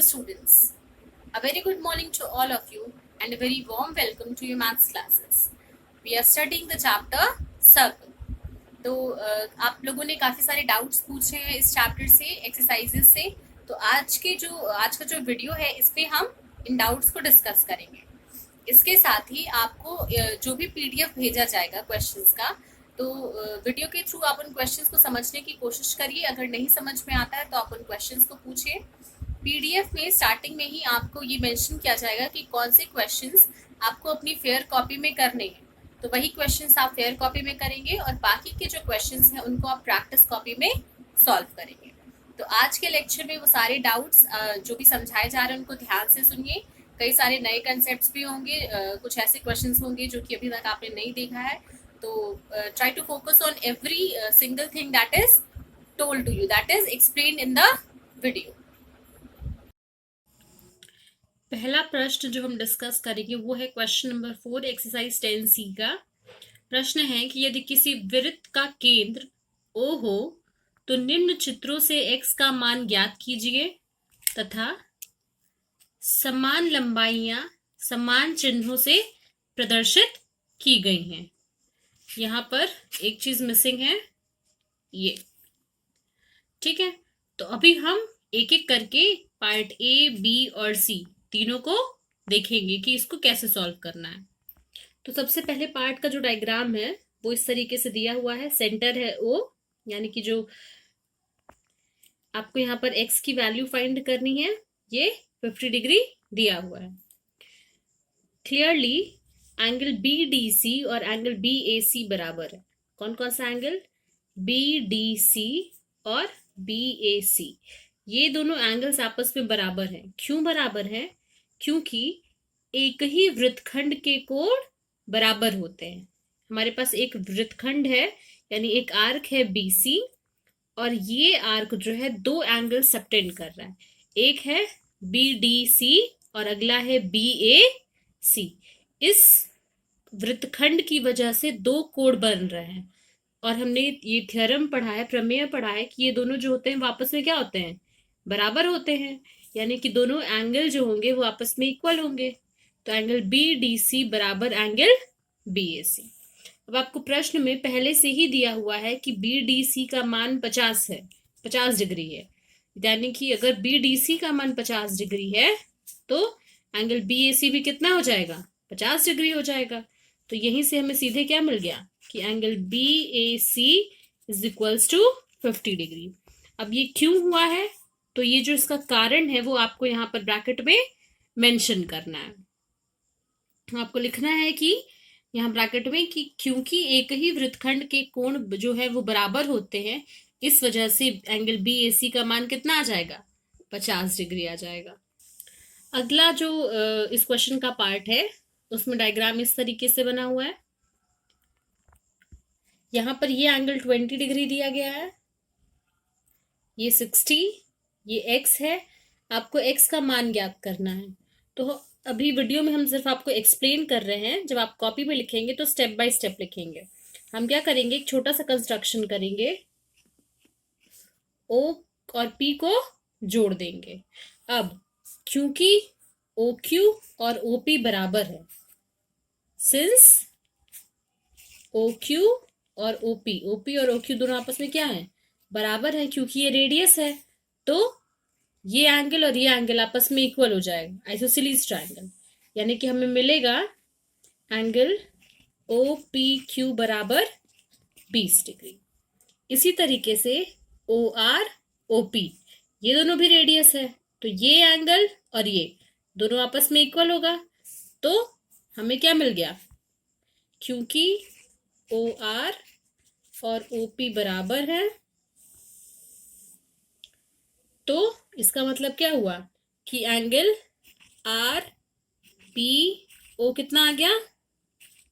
students, a very good morning to all of you and a very warm welcome to your maths classes. We are studying the chapter circle. तो आप लोगों ने काफ़ी सारे doubts पूछे हैं इस चैप्टर से, एक्सरसाइजेस से। तो आज का जो वीडियो है इस पे हम इन डाउट्स को डिस्कस करेंगे। इसके साथ ही आपको जो भी पीडीएफ भेजा जाएगा क्वेश्चंस का, तो वीडियो के थ्रू आप उन क्वेश्चंस को समझने की कोशिश करिए। अगर नहीं समझ में आता है तो आप उन क्वेश्चंस को पूछिए। पीडीएफ में स्टार्टिंग में ही आपको ये मेंशन किया जाएगा कि कौन से क्वेश्चंस आपको अपनी फेयर कॉपी में करने हैं, तो वही क्वेश्चंस आप फेयर कॉपी में करेंगे और बाकी के जो क्वेश्चंस हैं उनको आप प्रैक्टिस कॉपी में सॉल्व करेंगे। तो आज के लेक्चर में वो सारे डाउट्स जो भी समझाए जा रहे हैं उनको ध्यान से सुनिए। कई सारे नए कंसेप्ट्स भी होंगे, कुछ ऐसे क्वेश्चंस होंगे जो कि अभी तक आपने नहीं देखा है। तो try to focus on every single thing that is told to you, that is explained in the video. पहला प्रश्न जो हम डिस्कस करेंगे वो है क्वेश्चन नंबर 4 एक्सरसाइज 10C का। प्रश्न है कि यदि किसी वृत्त का केंद्र O हो तो निम्न चित्रों से x का मान ज्ञात कीजिए तथा समान लंबाइयां समान चिन्हों से प्रदर्शित की गई हैं। यहाँ पर एक चीज मिसिंग है, ये ठीक है। तो अभी हम एक एक करके पार्ट A, B और C तीनों को देखेंगे कि इसको कैसे सॉल्व करना है। तो सबसे पहले पार्ट का जो डायग्राम है वो इस तरीके से दिया हुआ है। सेंटर है O, यानी कि जो आपको यहाँ पर x की वैल्यू फाइंड करनी है, ये 50 डिग्री दिया हुआ है। क्लियरली एंगल BDC और एंगल BAC बराबर है। कौन कौन सा एंगल? BDC और BAC, ये दोनों एंगल्स आपस में बराबर हैं। क्यों बराबर हैं? क्योंकि एक ही वृत्तखंड के कोण बराबर होते हैं। हमारे पास एक वृत्तखंड है, यानी एक आर्क है BC, और ये आर्क जो है दो एंगल सबटेंड कर रहा है। एक है BDC और अगला है BAC। इस वृत्तखंड की वजह से दो कोण बन रहे हैं, और हमने ये थ्योरम पढ़ा है, प्रमेय पढ़ा है कि ये दोनों जो होते हैं वो आपस में क्या होते हैं? बराबर होते हैं, यानी कि दोनों एंगल जो होंगे वो आपस में इक्वल होंगे। तो एंगल BDC बराबर एंगल BAC। अब आपको प्रश्न में पहले से ही दिया हुआ है कि BDC का मान 50 है, 50 डिग्री है, यानी कि अगर BDC का मान 50 डिग्री है तो एंगल BAC भी कितना हो जाएगा? 50 डिग्री हो जाएगा। तो यहीं से हमें सीधे क्या मिल गया कि angle BAC is equals to 50 degree. अब ये क्यों हुआ है, तो ये जो इसका कारण है वो आपको यहाँ पर ब्रैकेट में मेंशन करना है। आपको लिखना है कि यहाँ ब्रैकेट में कि क्योंकि एक ही वृत्तखंड के कोण जो है वो बराबर होते हैं, इस वजह से एंगल BAC का मान कितना आ जाएगा? 50 डिग्री आ जाएगा। अगला जो इस क्वेश्चन का पार्ट है उसमें डायग्राम इस तरीके से बना हुआ है। यहाँ पर ये एंगल 20 डिग्री दिया गया है, ये 60, ये x है। आपको x का मान ज्ञात करना है। तो अभी वीडियो में हम सिर्फ आपको एक्सप्लेन कर रहे हैं, जब आप कॉपी में लिखेंगे तो स्टेप बाय स्टेप लिखेंगे। हम क्या करेंगे, एक छोटा सा कंस्ट्रक्शन करेंगे, O और P को जोड़ देंगे। अब क्योंकि OQ और OP बराबर है, सिंस OQ और OP और OQ दोनों आपस में क्या है? बराबर है, क्योंकि ये रेडियस है, तो ये एंगल और ये एंगल आपस में इक्वल हो जाएगा, आइसोसेलेस ट्रायंगल। यानी कि हमें मिलेगा एंगल OPQ बराबर 20 डिग्री। इसी तरीके से OR OP, ये दोनों भी रेडियस है, तो ये एंगल और ये दोनों आपस में इक्वल होगा। तो हमें क्या मिल गया? क्योंकि OR और OP बराबर है, तो इसका मतलब क्या हुआ कि एंगल RPO कितना आ गया?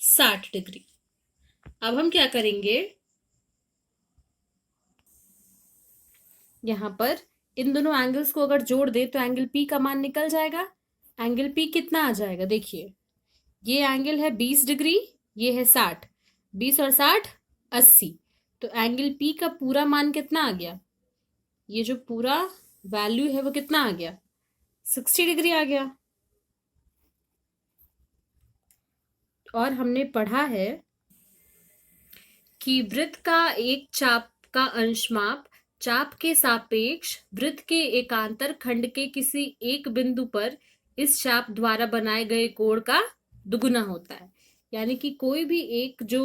60 डिग्री। अब हम क्या करेंगे, यहां पर इन दोनों एंगल्स को अगर जोड़ दे तो एंगल P का मान निकल जाएगा। एंगल P कितना आ जाएगा? देखिए, ये एंगल है 20 डिग्री, ये है 60, 20 और 60 80। तो एंगल P का पूरा मान कितना आ गया? ये जो पूरा वैल्यू है वो कितना आ गया? 60 डिग्री आ गया। और हमने पढ़ा है कि वृत्त का एक चाप का अंशमाप चाप के सापेक्ष वृत्त के एकांतर खंड के किसी एक बिंदु पर इस चाप द्वारा बनाए गए कोण का दुगुना होता है। यानी कि कोई भी एक जो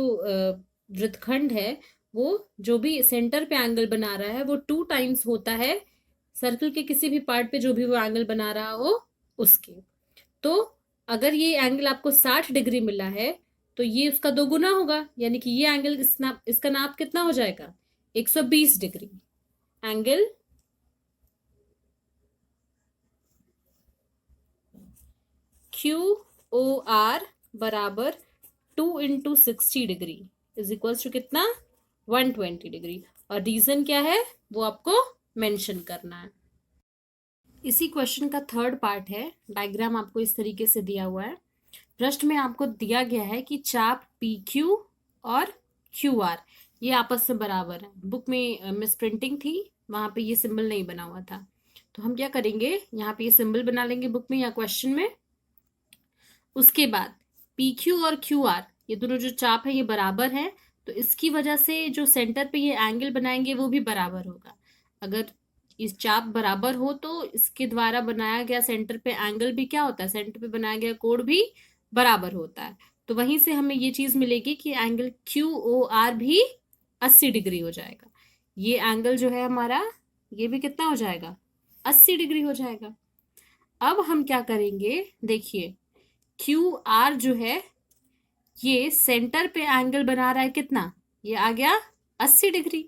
वृत्तखंड है वो जो भी सेंटर पे एंगल बना रहा है वो 2 टाइम्स होता है सर्कल के किसी भी पार्ट पे जो भी वो एंगल बना रहा हो उसके। तो अगर ये एंगल आपको 60 डिग्री मिला है तो ये उसका 2 गुना होगा, यानी कि ये एंगल इसका नाप कितना हो जाएगा 120 डिग्री। एंगल QOR बराबर 2 into 60 degree is equal to कितना 120 डिग्री। और रीजन क्या है वो आपको मेंशन करना है। इसी क्वेश्चन का थर्ड पार्ट है। डायग्राम आपको इस तरीके से दिया हुआ है। प्रश्न में आपको दिया गया है कि चाप PQ और QR ये आपस में बराबर है। बुक में मिस प्रिंटिंग थी, वहां पे ये सिंबल नहीं बना हुआ था। तो हम क्या करेंगे, यहाँ पे ये सिंबल बना लेंगे बुक में या क्वेश्चन में। उसके बाद PQ और QR ये दोनों जो चाप है ये बराबर है, तो इसकी वजह से जो सेंटर पे ये एंगल बनाएंगे वो भी बराबर होगा। अगर इस चाप बराबर हो तो इसके द्वारा बनाया गया सेंटर पे एंगल भी क्या होता है, सेंटर पे बनाया गया कोण भी बराबर होता है। तो वहीं से हमें ये चीज मिलेगी कि एंगल QOR भी 80 डिग्री हो जाएगा। ये एंगल जो है हमारा ये भी कितना हो जाएगा 80 डिग्री हो जाएगा। अब हम क्या करेंगे, देखिए QR जो है ये सेंटर पे एंगल बना रहा है कितना, ये आ गया 80 डिग्री।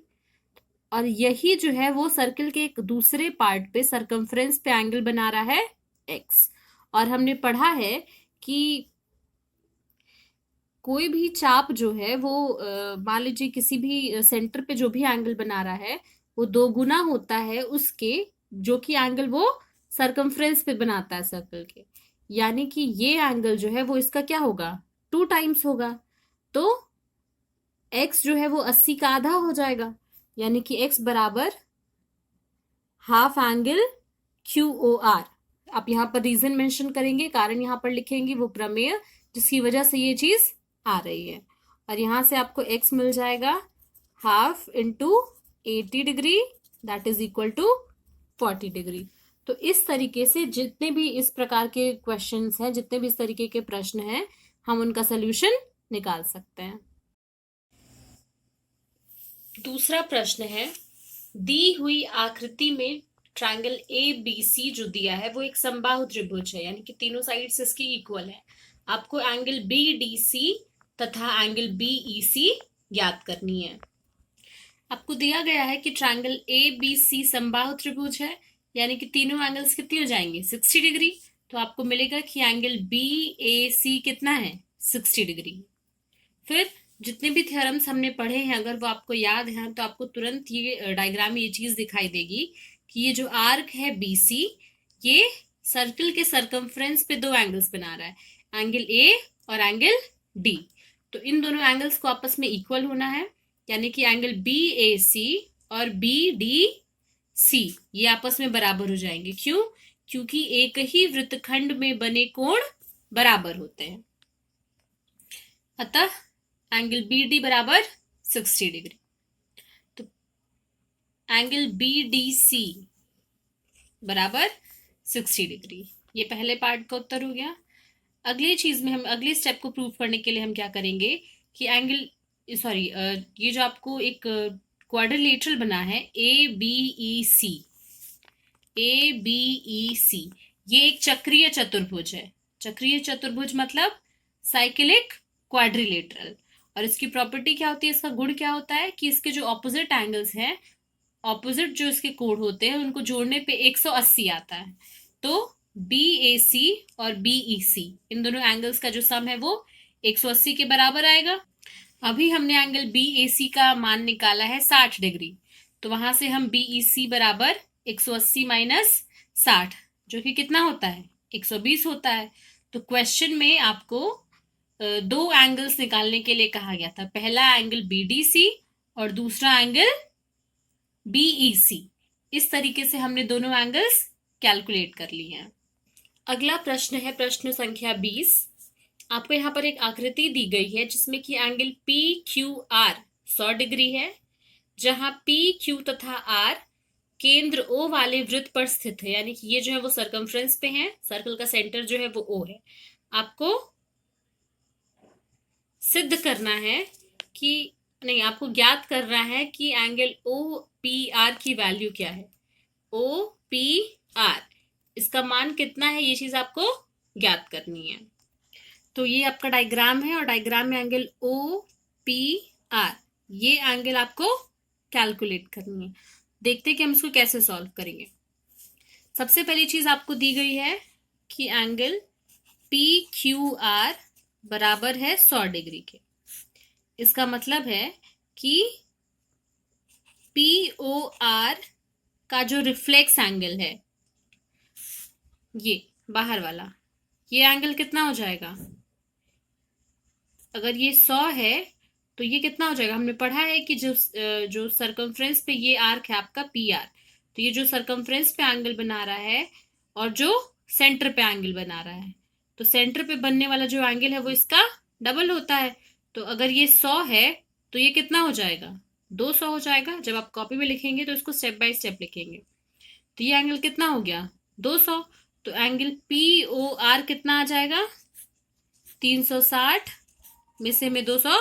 और यही जो है वो सर्कल के एक दूसरे पार्ट पे सरकमफ्रेंस पे एंगल बना रहा है X। और हमने पढ़ा है कि कोई भी चाप जो है वो मान लीजिए किसी भी सेंटर पे जो भी एंगल बना रहा है वो 2 गुना होता है उसके जो कि एंगल वो सरकमफ्रेंस पे बनाता है सर्कल के। यानी कि ये एंगल जो है वो इसका क्या होगा 2 टाइम्स होगा। तो x जो है वो 80 का आधा हो जाएगा, यानी कि x बराबर हाफ एंगल QOR। आप यहाँ पर रीजन मेंशन करेंगे, कारण यहाँ पर लिखेंगे वो प्रमेय जिसकी वजह से ये चीज आ रही है। और यहां से आपको x मिल जाएगा half into 80 degree that is equal to 40 degree. तो इस तरीके से जितने भी इस प्रकार के क्वेश्चंस हैं, जितने भी इस तरीके के प्रश्न हैं, हम उनका सोल्यूशन निकाल सकते हैं। दूसरा प्रश्न है, दी हुई आकृति में ट्रायंगल ABC जो दिया है वो एक समबाहु त्रिभुज है, यानी कि तीनों साइड्स इसकी इक्वल है। आपको एंगल BDC तथा एंगल BEC ज्ञात करनी है। आपको दिया गया है कि ट्रायंगल ABC समबाहु त्रिभुज है, यानी कि तीनों एंगल्स कितने हो जाएंगे 60 डिग्री। तो आपको मिलेगा कि एंगल BAC कितना है 60 डिग्री। फिर जितने भी थ्योरम्स हमने पढ़े हैं अगर वो आपको याद है तो आपको तुरंत ये डायग्राम में ये चीज दिखाई देगी कि ये जो आर्क है BC ये सर्कल के सरकमफ्रेंस पे 2 एंगल्स बना रहा है, एंगल A और एंगल D। तो इन दोनों एंगल्स को आपस में इक्वल होना है, यानी कि एंगल BAC और BDC ये आपस में बराबर हो जाएंगे। क्यों? क्योंकि एक ही वृत्तखंड में बने कोण बराबर होते हैं। अतः एंगल BD बराबर 60 डिग्री। तो एंगल BDC बराबर 60 डिग्री, ये पहले पार्ट का उत्तर हो गया। अगली चीज में हम अगले स्टेप को प्रूव करने के लिए हम क्या करेंगे कि एंगल ये जो आपको एक क्वाड्रिलेटरल बना है ABEC ये एक चक्रीय चतुर्भुज है। चक्रीय चतुर्भुज मतलब साइक्लिक क्वाड्रिलेटरल। और इसकी प्रॉपर्टी क्या होती है, इसका गुण क्या होता है कि इसके जो ऑपोजिट एंगल्स हैं, ऑपोजिट जो इसके कोण होते हैं उनको जोड़ने पे 180 आता है। तो BAC और BEC इन दोनों एंगल्स का जो सम है वो 180 के बराबर आएगा। अभी हमने एंगल BAC का मान निकाला है 60 डिग्री, तो वहां से हम BEC बराबर 180 माइनस 60 जो कि कितना होता है 120 होता है। तो क्वेश्चन में आपको 2 एंगल्स निकालने के लिए कहा गया था, पहला एंगल BDC और दूसरा एंगल BEC। इस तरीके से हमने दोनों एंगल्स कैलकुलेट कर लिए हैं। अगला प्रश्न है प्रश्न संख्या 20। आपको यहाँ पर एक आकृति दी गई है जिसमें कि angle P Q R 100 degree है, जहां पी क्यू तथा आर केंद्र ओ वाले वृत्त पर स्थित है, यानी कि ये जो है वो सर्कमफ्रेंस पे है, सर्कल का सेंटर जो है वो ओ है। आपको सिद्ध करना है कि नहीं, आपको ज्ञात करना है कि एंगल ओ पी आर की वैल्यू क्या है। ओ पी आर इसका मान कितना है, ये चीज आपको ज्ञात करनी है। तो ये आपका डायग्राम है और डायग्राम में एंगल ओ पी आर, ये एंगल आपको कैलकुलेट करनी है। देखते हैं कि हम इसको कैसे सॉल्व करेंगे। सबसे पहली चीज आपको दी गई है कि एंगल पी क्यू आर बराबर है 100 डिग्री के। इसका मतलब है कि पी ओ आर का जो रिफ्लेक्स एंगल है, ये बाहर वाला, ये एंगल कितना हो जाएगा। अगर ये 100 है तो ये कितना हो जाएगा। हमने पढ़ा है कि जो सर्कमफ्रेंस पे ये आर्क है आपका पी आर, तो ये जो सर्कमफ्रेंस पे एंगल बना रहा है और जो सेंटर पे एंगल बना रहा है, तो सेंटर पे बनने वाला जो एंगल है वो इसका डबल होता है। तो अगर ये 100 है तो ये कितना हो जाएगा, 200 हो जाएगा। जब आप कॉपी में लिखेंगे तो इसको स्टेप बाय स्टेप लिखेंगे। तो ये एंगल कितना हो गया, 200। तो एंगल पी ओ आर कितना आ जाएगा, 360 में से हमें 200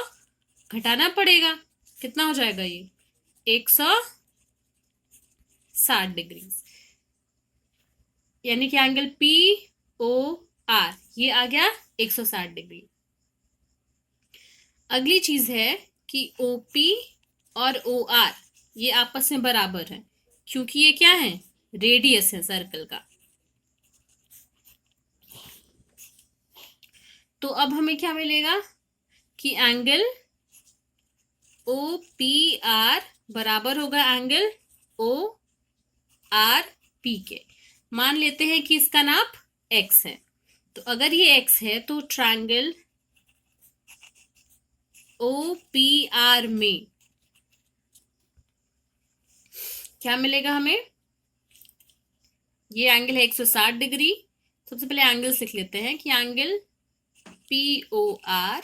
घटाना पड़ेगा, कितना हो जाएगा ये 160 डिग्री, यानी कि एंगल पी ओ आर ये आ गया 160 डिग्री। अगली चीज है कि ओपी और ओ आर ये आपस में बराबर है, क्योंकि ये क्या है, रेडियस है सर्कल का। तो अब हमें क्या मिलेगा कि एंगल ओ पी आर बराबर होगा एंगल ओ आर पी के। मान लेते हैं कि इसका नाप x है, तो अगर ये x है तो ट्रायंगल ओ पी आर में क्या मिलेगा हमें, ये एंगल है 160 डिग्री। सबसे पहले एंगल लिख लेते हैं कि angle P O R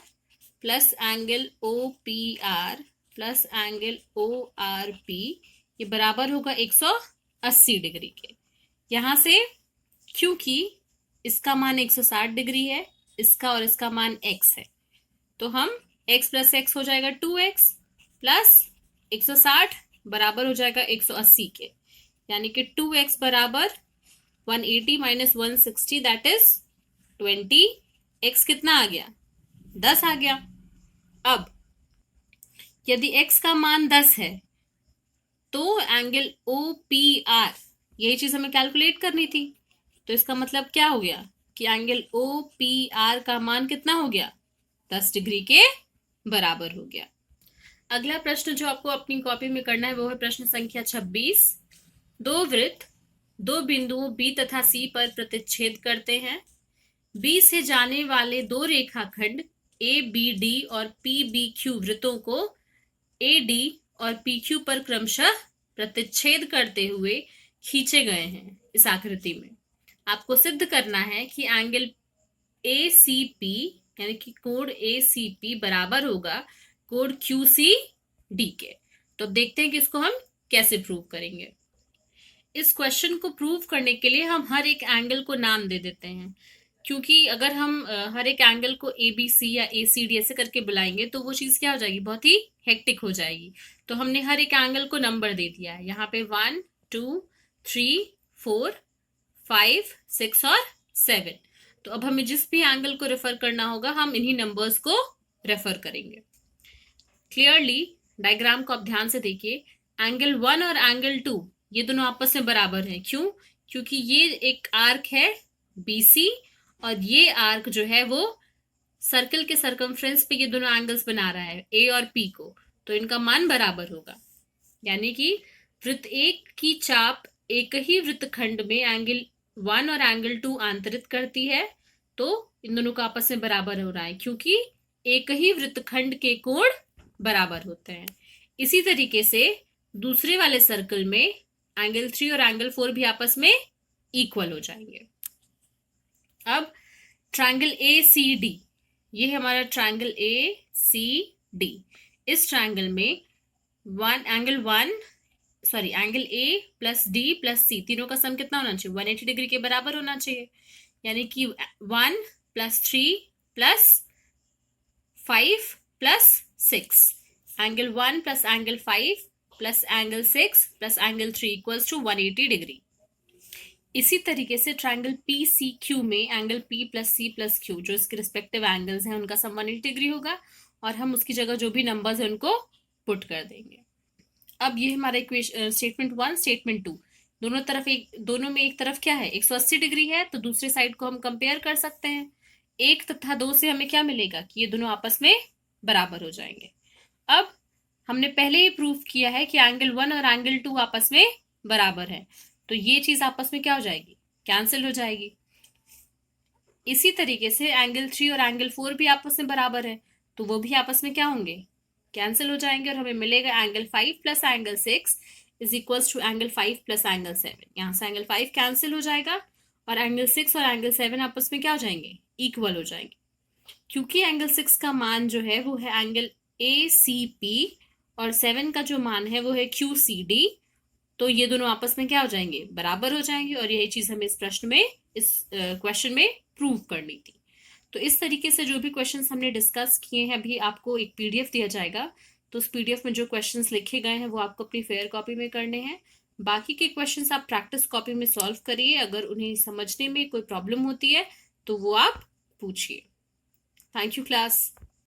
plus angle O P R plus angle O R P ये बराबर होगा 180 डिग्री के। यहां से क्योंकि इसका मान 160 डिग्री है, इसका और इसका मान x है, तो हम x प्लस एक्स हो जाएगा 2x प्लस 160 बराबर हो जाएगा 180 के, यानी कि 2x बराबर 180 माइनस 160 दैट इज 20। x कितना आ गया, 10 आ गया। अब यदि x का मान 10 है तो एंगल ओ पी आर यही चीज हमें कैलकुलेट करनी थी। तो इसका मतलब क्या हो गया कि एंगल ओ पी आर का मान कितना हो गया, 10 डिग्री के बराबर हो गया। अगला प्रश्न जो आपको अपनी कॉपी में करना है वो है प्रश्न संख्या 26। दो वृत्त दो बिंदुओं बी तथा सी पर प्रतिच्छेद करते हैं। बी से जाने वाले दो रेखाखंड ए बी डी और पी बी क्यू वृत्तों को ए डी और पी क्यू पर क्रमशः प्रतिच्छेद करते हुए खींचे गए हैं। इस आकृति में आपको सिद्ध करना है कि एंगल ए सी पी यानी कि कोण ए सी पी बराबर होगा कोण क्यू सी डी के। तो देखते हैं कि इसको हम कैसे प्रूव करेंगे। इस क्वेश्चन को प्रूव करने के लिए हम हर एक एंगल को नाम दे देते हैं, क्योंकि अगर हम हर एक एंगल को ए बी सी या ए सी डी ऐसे करके बुलाएंगे तो वो चीज क्या हो जाएगी, बहुत ही हेक्टिक हो जाएगी। तो हमने हर एक एंगल को नंबर दे दिया है, यहाँ पे 1 2 3 4 5 6 और 7। तो अब हमें जिस भी एंगल को रेफर करना होगा हम इन्हीं नंबर्स को रेफर करेंगे। क्लियरली डायग्राम को आप ध्यान से देखिए, एंगल 1 और एंगल 2 ये दोनों आपस में बराबर हैं। क्यों, क्योंकि ये एक आर्क है BC और ये आर्क जो है वो सर्कल के सर्कमफ्रेंस पे ये दोनों एंगल्स बना रहा है A और P को, तो इनका मान बराबर होगा। यानी कि वृत्त एक की चाप एक ही वृत्तखंड में एंगल 1 और एंगल 2 आंतरित करती है, तो इन दोनों का आपस में बराबर हो रहा है क्योंकि एक ही वृत्तखंड के कोण बराबर होते हैं। इसी तरीके से दूसरे वाले सर्कल में एंगल 3 और एंगल 4 भी आपस में इक्वल हो जाएंगे। अब ट्रायंगल ए सी डी, ये है हमारा ट्रायंगल ए सी डी। इस ट्रायंगल में angle A plus D plus C तीनों का सम कितना होना चाहिए? 180 डिग्री के बराबर होना चाहिए। यानी कि 1 plus 3 plus 5 plus 6, angle 1 plus angle 5 plus angle 6 plus angle 3 equals to 180 degree. इसी तरीके से ट्रायंगल पी सी क्यू में angle P plus C plus Q, जो इसके रिस्पेक्टिव एंगल्स हैं, उनका सम 180 डिग्री होगा और हम उसकी जगह जो भी नंबर्स हैं उनको पुट कर देंगे। अब ये हमारा इक्वेशन स्टेटमेंट 1 स्टेटमेंट 2, दोनों में एक तरफ क्या है? 180 डिग्री है, तो दूसरे साइड को हम कंपेयर कर सकते हैं। 1 तथा 2 से हमें क्या मिलेगा कि ये दोनों आपस में बराबर हो जाएंगे। अब हमने पहले ही प्रूव किया है कि एंगल 1 और एंगल 2 आपस में बराबर है, तो ये चीज आपस में क्या हो जाएगी? कैंसिल हो जाएगी। इसी तरीके से एंगल 3 और एंगल 4 भी आपस में बराबर है, तो वो भी आपस में क्या होंगे? कैंसिल हो जाएंगे और हमें मिलेगा angle 5 plus angle 6 is equals to angle 5 plus angle 7। यहाँ से एंगल 5 कैंसिल हो जाएगा और एंगल 6 और एंगल 7 आपस में क्या हो जाएंगे? इक्वल हो जाएंगे। क्योंकि एंगल 6 का मान जो है वो है एंगल ए सी पी और 7 का जो मान है वो है क्यू सी डी, तो ये दोनों आपस में क्या हो जाएंगे? बराबर हो जाएंगे। और यही चीज हमें इस प्रश्न में, इस क्वेश्चन में प्रूव करनी थी। तो इस तरीके से जो भी क्वेश्चंस हमने डिस्कस किए हैं, अभी आपको एक पीडीएफ दिया जाएगा, तो उस पीडीएफ में जो क्वेश्चंस लिखे गए हैं वो आपको अपनी फेयर कॉपी में करने हैं। बाकी के क्वेश्चंस आप प्रैक्टिस कॉपी में सॉल्व करिए। अगर उन्हें समझने में कोई प्रॉब्लम होती है तो वो आप पूछिए। Thank you class.